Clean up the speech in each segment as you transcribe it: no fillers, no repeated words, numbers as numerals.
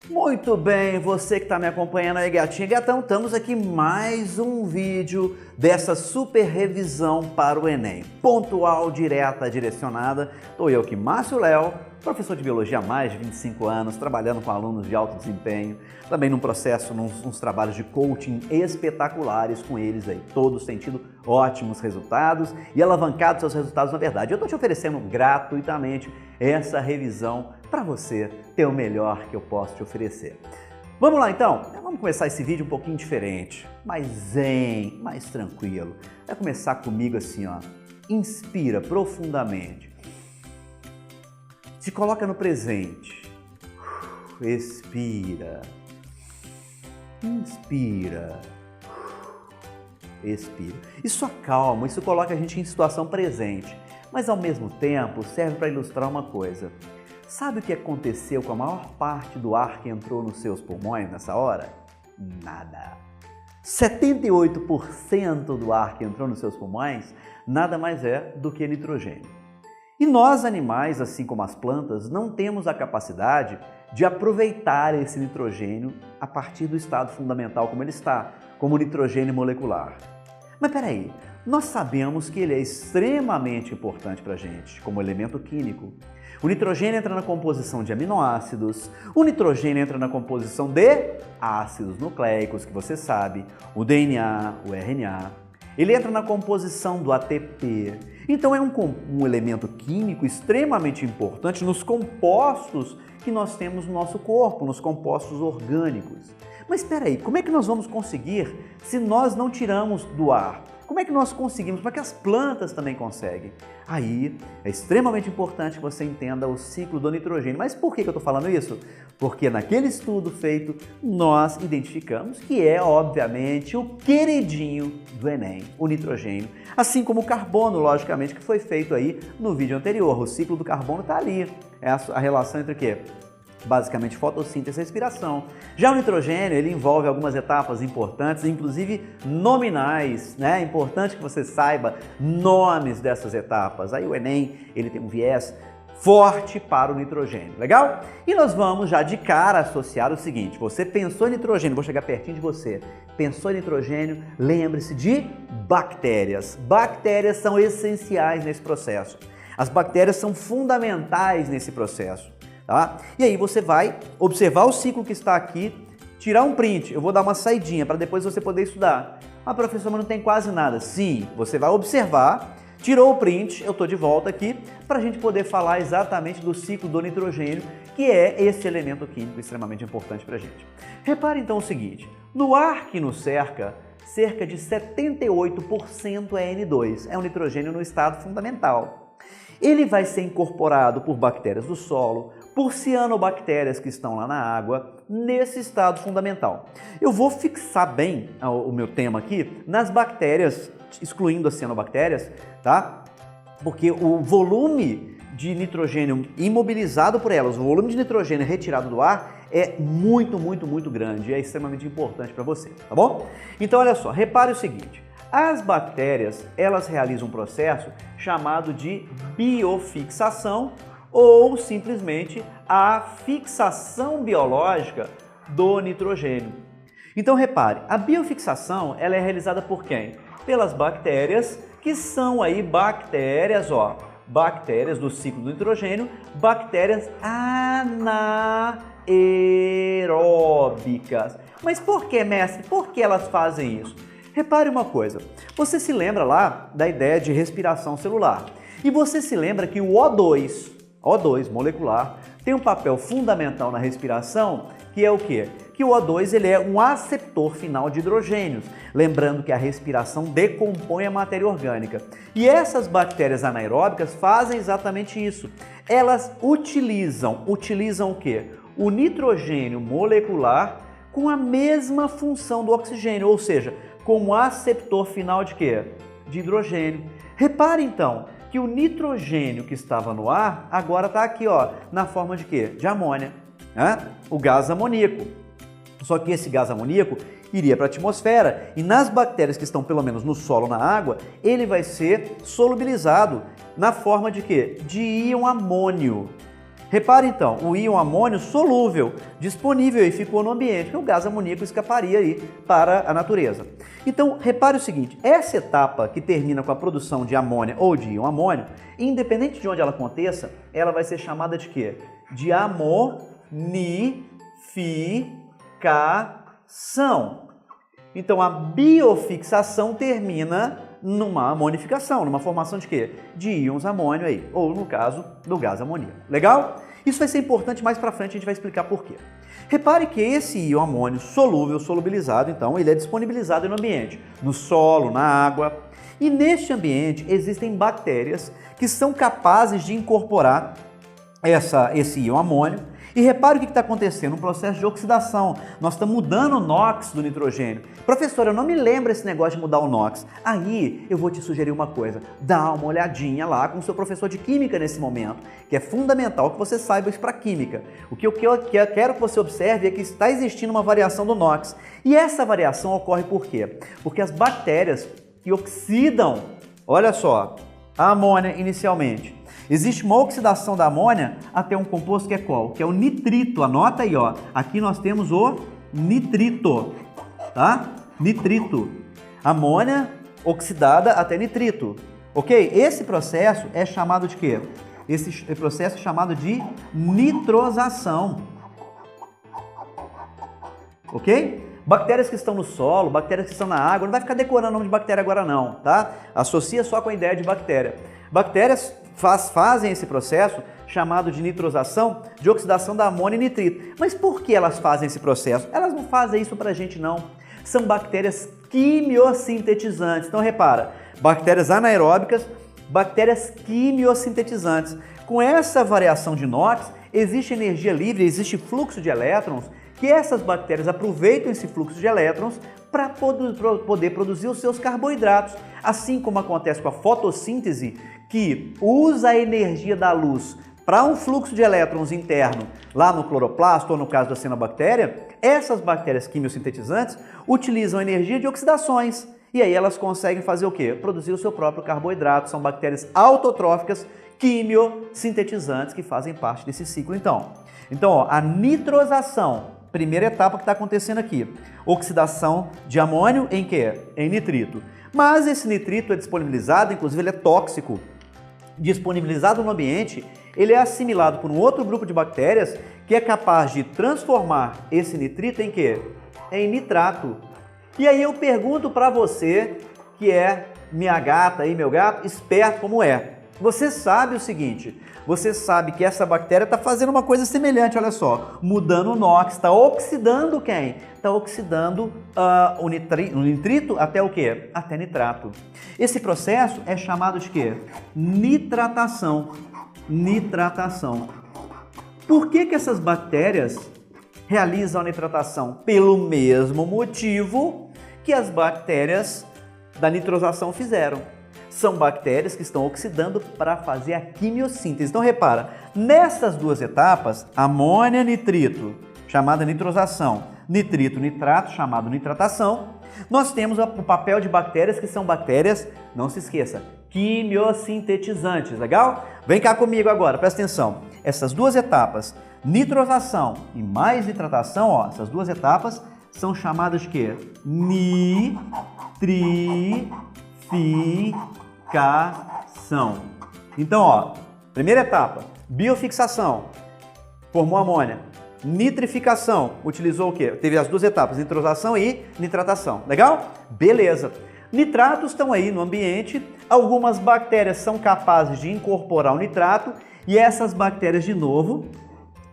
Muito bem, você que está me acompanhando aí, gatinha e gatão, estamos aqui em mais um vídeo dessa super revisão para o Enem. Pontual, direta, direcionada. Estou eu aqui, Márcio Léo, professor de Biologia há mais de 25 anos, trabalhando com alunos de alto desempenho, também num processo, uns trabalhos de coaching espetaculares com eles aí. Todos têm tido ótimos resultados e alavancado seus resultados na verdade. Eu estou te oferecendo gratuitamente essa revisão para você ter o melhor que eu posso te oferecer. Vamos lá então? Vamos começar esse vídeo um pouquinho diferente, mais zen, mais tranquilo. Vai começar comigo assim, ó. Inspira profundamente. Se coloca no presente. Expira. Inspira. Expira. Isso acalma, isso coloca a gente em situação presente, mas ao mesmo tempo serve para ilustrar uma coisa. Sabe o que aconteceu com a maior parte do ar que entrou nos seus pulmões nessa hora? Nada. 78% do ar que entrou nos seus pulmões nada mais é do que nitrogênio. E nós, animais, assim como as plantas, não temos a capacidade de aproveitar esse nitrogênio a partir do estado fundamental como ele está, como nitrogênio molecular. Mas peraí, nós sabemos que ele é extremamente importante para a gente, como elemento químico. O nitrogênio entra na composição de aminoácidos, o nitrogênio entra na composição de ácidos nucleicos, que você sabe, o DNA, o RNA. Ele entra na composição do ATP. Então é um elemento químico extremamente importante nos compostos que nós temos no nosso corpo, nos compostos orgânicos. Mas espera aí, como é que nós vamos conseguir se nós não tiramos do ar? Como é que nós conseguimos? Como é que as plantas também conseguem? Aí é extremamente importante que você entenda o ciclo do nitrogênio. Mas por que eu estou falando isso? Porque naquele estudo feito, nós identificamos que é, obviamente, o queridinho do Enem, o nitrogênio. Assim como o carbono, logicamente, que foi feito aí no vídeo anterior. O ciclo do carbono está ali. É a relação entre o quê? Basicamente fotossíntese e respiração. Já o nitrogênio, ele envolve algumas etapas importantes, inclusive nominais, né? É importante que você saiba nomes dessas etapas. Aí o Enem, ele tem um viés forte para o nitrogênio, legal? E nós vamos já de cara associar o seguinte, você pensou em nitrogênio, vou chegar pertinho de você, pensou em nitrogênio, lembre-se de bactérias. Bactérias são essenciais nesse processo. As bactérias são fundamentais nesse processo. Tá? E aí você vai observar o ciclo que está aqui, tirar um print, eu vou dar uma saidinha para depois você poder estudar. Ah, professor, mas não tem quase nada. Sim, você vai observar, tirou o print, eu estou de volta aqui para a gente poder falar exatamente do ciclo do nitrogênio, que é esse elemento químico extremamente importante para a gente. Repare então o seguinte, no ar que nos cerca, cerca de 78% é N2, é um nitrogênio no estado fundamental. Ele vai ser incorporado por bactérias do solo, por cianobactérias que estão lá na água, nesse estado fundamental. Eu vou fixar bem o meu tema aqui nas bactérias, excluindo as cianobactérias, tá? Porque o volume de nitrogênio imobilizado por elas, o volume de nitrogênio retirado do ar é muito grande, é extremamente importante para você, tá bom? Então olha só, repare o seguinte, as bactérias, elas realizam um processo chamado de biofixação ou simplesmente a fixação biológica do nitrogênio. Então repare, a biofixação ela é realizada por quem? Pelas bactérias, que são aí bactérias, ó, bactérias do ciclo do nitrogênio, bactérias anaeróbicas. Mas por que, mestre? Por que elas fazem isso? Repare uma coisa, você se lembra lá da ideia de respiração celular e você se lembra que o O2 molecular tem um papel fundamental na respiração, que é o quê? Que o O2 ele é um aceptor final de hidrogênios, lembrando que a respiração decompõe a matéria orgânica. E essas bactérias anaeróbicas fazem exatamente isso. Elas utilizam o quê? O nitrogênio molecular com a mesma função do oxigênio, ou seja, como aceptor final de quê? De hidrogênio. Repare então que o nitrogênio que estava no ar agora está aqui, ó, na forma de quê? De amônia, né? O gás amoníaco. Só que esse gás amoníaco iria para a atmosfera e nas bactérias que estão pelo menos no solo, na água, ele vai ser solubilizado na forma de quê? De íon amônio. Repare então, o íon amônio solúvel, disponível e ficou no ambiente, que o gás amoníaco escaparia aí para a natureza. Então, repare o seguinte, essa etapa que termina com a produção de amônia ou de íon amônio, independente de onde ela aconteça, ela vai ser chamada de quê? De amonificação. Então, a biofixação termina numa amonificação, numa formação de quê? De íons amônio aí, ou no caso, do gás amoníaco. Legal? Isso vai ser importante mais para frente, a gente vai explicar por quê. Repare que esse íon amônio solúvel, solubilizado, então, ele é disponibilizado no ambiente, no solo, na água. E neste ambiente existem bactérias que são capazes de incorporar esse íon amônio. E repare o que está acontecendo, um processo de oxidação. Nós estamos mudando o NOx do nitrogênio. Professor, eu não me lembro esse negócio de mudar o NOx. Aí eu vou te sugerir uma coisa, dá uma olhadinha lá com o seu professor de química nesse momento, que é fundamental que você saiba isso para química. O que eu quero que você observe é que está existindo uma variação do NOx. E essa variação ocorre por quê? Porque as bactérias que oxidam, olha só, a amônia inicialmente, existe uma oxidação da amônia até um composto que é qual? Que é o nitrito. Anota aí, ó. Aqui nós temos o nitrito, tá? Nitrito. Amônia oxidada até nitrito. Ok? Esse processo é chamado de quê? Esse processo é chamado de nitrosação. Ok? Bactérias que estão no solo, bactérias que estão na água, não vai ficar decorando o nome de bactéria agora não, tá? Associa só com a ideia de bactéria. Bactérias fazem esse processo chamado de nitrosação, de oxidação da amônia e nitrito. Mas por que elas fazem esse processo? Elas não fazem isso pra gente não. São bactérias quimiosintetizantes. Então repara, bactérias anaeróbicas, bactérias quimiosintetizantes. Com essa variação de NOx, existe energia livre, existe fluxo de elétrons, que essas bactérias aproveitam esse fluxo de elétrons para poder produzir os seus carboidratos. Assim como acontece com a fotossíntese, que usa a energia da luz para um fluxo de elétrons interno lá no cloroplasto ou no caso da cianobactéria, essas bactérias quimiosintetizantes utilizam energia de oxidações e aí elas conseguem fazer o quê? Produzir o seu próprio carboidrato. São bactérias autotróficas quimiosintetizantes que fazem parte desse ciclo então. Então, ó, a nitrosação, primeira etapa que está acontecendo aqui, oxidação de amônio em quê? Em nitrito. Mas esse nitrito é disponibilizado, inclusive ele é tóxico, disponibilizado no ambiente, ele é assimilado por um outro grupo de bactérias que é capaz de transformar esse nitrito em quê? Em nitrato. E aí eu pergunto para você, que é minha gata e meu gato, esperto como é. Você sabe o seguinte, você sabe que essa bactéria está fazendo uma coisa semelhante, olha só, mudando o NOx, está oxidando quem? Está oxidando o nitrito até o quê? Até nitrato. Esse processo é chamado de quê? Nitratação. Nitratação. Por que essas bactérias realizam a nitratação? Pelo mesmo motivo que as bactérias da nitrosação fizeram. São bactérias que estão oxidando para fazer a quimiossíntese. Então repara, nessas duas etapas, amônia, nitrito, chamada nitrosação, nitrito, nitrato, chamado nitratação, nós temos o papel de bactérias que são bactérias, não se esqueça, quimiosintetizantes, legal? Vem cá comigo agora, presta atenção. Essas duas etapas, nitrosação e mais nitratação, ó, essas duas etapas são chamadas de quê? Nitrificação. Então, ó, primeira etapa, biofixação, formou amônia. Nitrificação, utilizou o quê? Teve as duas etapas, nitrosação e nitratação. Legal? Beleza. Nitratos estão aí no ambiente, algumas bactérias são capazes de incorporar o nitrato e essas bactérias, de novo,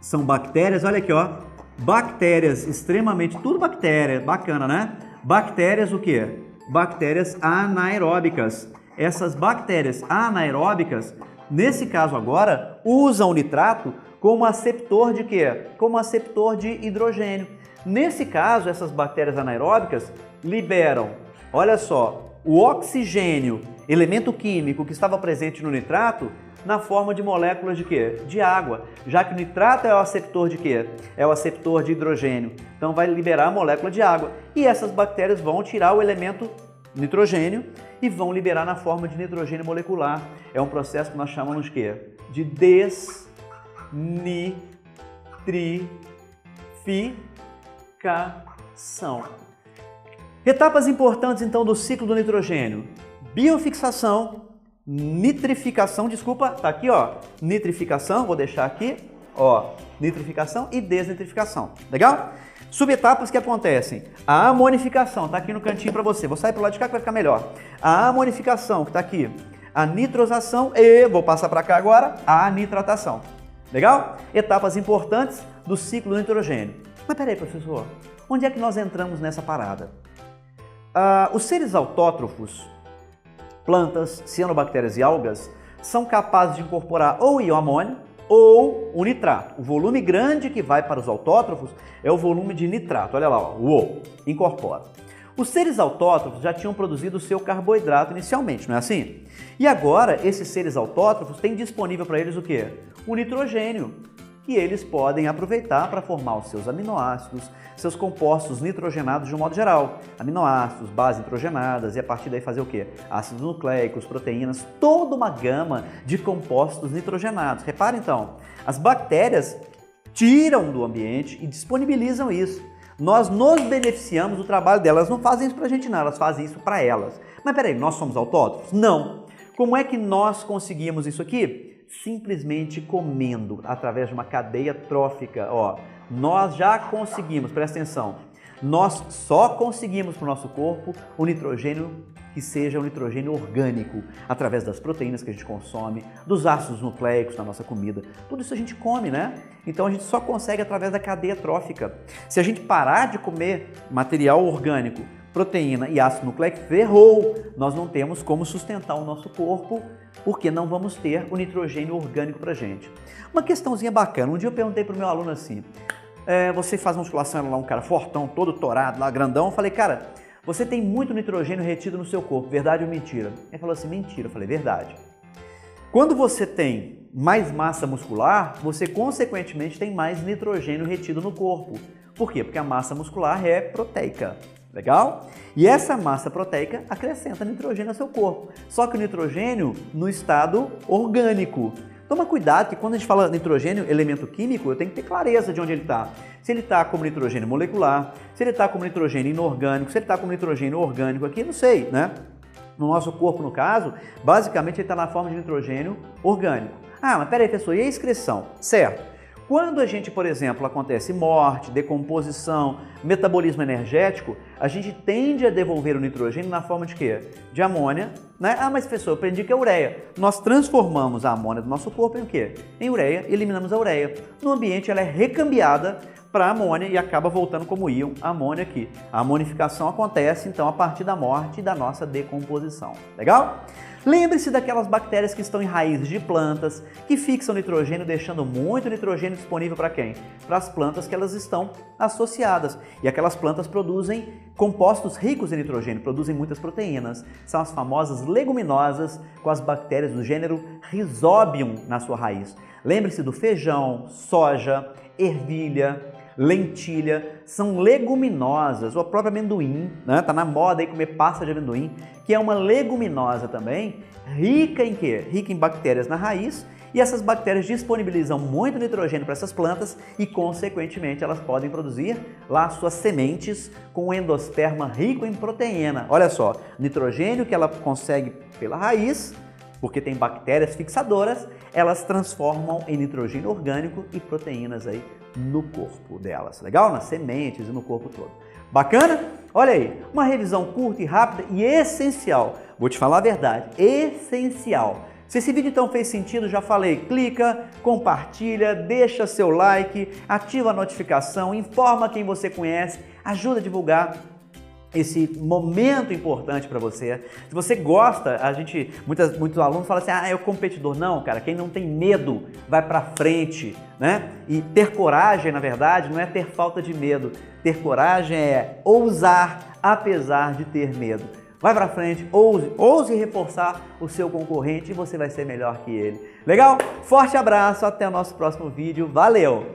são bactérias, olha aqui, ó, bactérias extremamente, tudo bactéria, bacana, né? Bactérias o quê? Bactérias anaeróbicas. Essas bactérias anaeróbicas, nesse caso agora, usam o nitrato como aceptor de quê? Como aceptor de hidrogênio. Nesse caso, essas bactérias anaeróbicas liberam, olha só, o oxigênio, elemento químico que estava presente no nitrato, na forma de moléculas de quê? De água, já que o nitrato é o aceptor de quê? É o aceptor de hidrogênio, então vai liberar a molécula de água. E essas bactérias vão tirar o elemento nitrogênio e vão liberar na forma de nitrogênio molecular. É um processo que nós chamamos de quê? De nitrificação. Etapas importantes, então, do ciclo do nitrogênio. Biofixação, nitrificação, desculpa, tá aqui, ó, nitrificação, vou deixar aqui, ó, nitrificação e desnitrificação, legal? Subetapas que acontecem, a amonificação, tá aqui no cantinho para você, vou sair pro lado de cá que vai ficar melhor. A amonificação, que tá aqui, a nitrosação e, vou passar para cá agora, a nitratação, legal? Etapas importantes do ciclo do nitrogênio. Mas peraí, professor, onde é que nós entramos nessa parada? Os seres autótrofos, plantas, cianobactérias e algas, são capazes de incorporar ou o íon amônio ou o nitrato. O volume grande que vai para os autótrofos é o volume de nitrato. Olha lá, ó, incorpora. Os seres autótrofos já tinham produzido o seu carboidrato inicialmente, não é assim? E agora, esses seres autótrofos têm disponível para eles o quê? O nitrogênio, que eles podem aproveitar para formar os seus aminoácidos, seus compostos nitrogenados de um modo geral. Aminoácidos, bases nitrogenadas e a partir daí fazer o quê? Ácidos nucleicos, proteínas, toda uma gama de compostos nitrogenados. Repara então, as bactérias tiram do ambiente e disponibilizam isso. Nós nos beneficiamos do trabalho delas, elas não fazem isso para a gente não, elas fazem isso para elas. Mas peraí, nós somos autótrofos? Não. Como é que nós conseguimos isso aqui? Simplesmente comendo, através de uma cadeia trófica. Ó, nós já conseguimos, presta atenção, nós só conseguimos para o nosso corpo o nitrogênio que seja um nitrogênio orgânico, através das proteínas que a gente consome, dos ácidos nucleicos na nossa comida. Tudo isso a gente come, né? Então a gente só consegue através da cadeia trófica. Se a gente parar de comer material orgânico, proteína e ácido nucleico, ferrou! Nós não temos como sustentar o nosso corpo, porque não vamos ter o nitrogênio orgânico pra gente. Uma questãozinha bacana, um dia eu perguntei pro meu aluno assim, você faz musculação, era lá um cara fortão, todo torado, lá grandão, eu falei, cara, você tem muito nitrogênio retido no seu corpo, verdade ou mentira? Ele falou assim, mentira, eu falei, verdade. Quando você tem mais massa muscular, você consequentemente tem mais nitrogênio retido no corpo. Por quê? Porque a massa muscular é proteica. Legal? E essa massa proteica acrescenta nitrogênio ao seu corpo. Só que o nitrogênio no estado orgânico. Toma cuidado que quando a gente fala nitrogênio, elemento químico, eu tenho que ter clareza de onde ele está. Se ele está como nitrogênio molecular, se ele está como nitrogênio inorgânico, se ele está como nitrogênio orgânico aqui, não sei, né? No nosso corpo, no caso, basicamente ele está na forma de nitrogênio orgânico. Ah, mas peraí, professor, e a excreção? Certo. Quando a gente, por exemplo, acontece morte, decomposição, metabolismo energético, a gente tende a devolver o nitrogênio na forma de quê? De amônia, né? Ah, mas professor, eu aprendi que é ureia. Nós transformamos a amônia do nosso corpo em o quê? Em ureia e eliminamos a ureia. No ambiente ela é recambiada para amônia e acaba voltando como íon amônia aqui. A amonificação acontece então a partir da morte e da nossa decomposição. Legal? Lembre-se daquelas bactérias que estão em raízes de plantas, que fixam nitrogênio, deixando muito nitrogênio disponível para quem? Para as plantas que elas estão associadas. E aquelas plantas produzem compostos ricos em nitrogênio, produzem muitas proteínas. São as famosas leguminosas com as bactérias do gênero Rhizobium na sua raiz. Lembre-se do feijão, soja, ervilha, lentilha, são leguminosas, ou o próprio amendoim, né? Tá na moda aí comer pasta de amendoim, que é uma leguminosa também, rica em quê? Rica em bactérias na raiz, e essas bactérias disponibilizam muito nitrogênio para essas plantas e, consequentemente, elas podem produzir lá suas sementes com um endosperma rico em proteína. Olha só, nitrogênio que ela consegue pela raiz, porque tem bactérias fixadoras, elas transformam em nitrogênio orgânico e proteínas aí no corpo delas, legal? Nas sementes e no corpo todo. Bacana? Olha aí, uma revisão curta e rápida e essencial. Vou te falar a verdade, essencial. Se esse vídeo então fez sentido, já falei, clica, compartilha, deixa seu like, ativa a notificação, informa quem você conhece, ajuda a divulgar esse momento importante para você. Se você gosta, muitos alunos falam assim, é o competidor. Não, cara, quem não tem medo vai para frente, né? E ter coragem, na verdade, não é ter falta de medo. Ter coragem é ousar apesar de ter medo. Vai para frente, ouse reforçar o seu concorrente e você vai ser melhor que ele. Legal? Forte abraço, até o nosso próximo vídeo. Valeu!